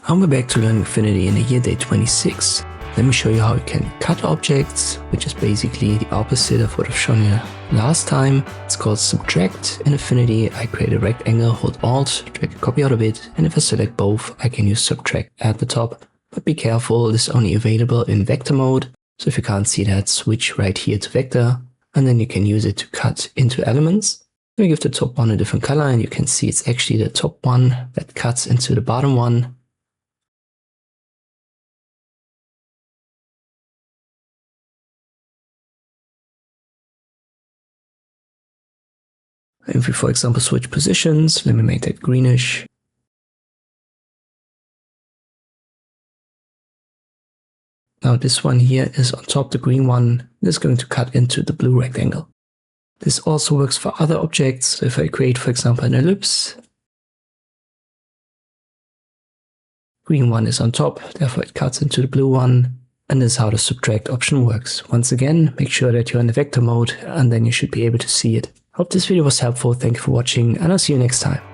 And we're back to learning Affinity in the year day 26. Let me show you how you can cut objects, which is basically the opposite of what I've shown you last time. It's called subtract. In Affinity, I create a rectangle, hold Alt, drag a copy out of it, and if I select both, I can use subtract at the top. But be careful, this is only available in vector mode. So if you can't see that, switch right here to vector, and then you can use it to cut into elements. Let me give the top one a different color, and you can see it's actually the top one that cuts into the bottom one. If we, for example, switch positions, let me make that greenish. Now this one here is on top, the green one. This is going to cut into the blue rectangle. This also works for other objects. If I create, for example, an ellipse, green one is on top, therefore it cuts into the blue one. And this is how the subtract option works. Once again, make sure that you're in the vector mode, and then you should be able to see it. Hope this video was helpful. Thank you for watching, and I'll see you next time.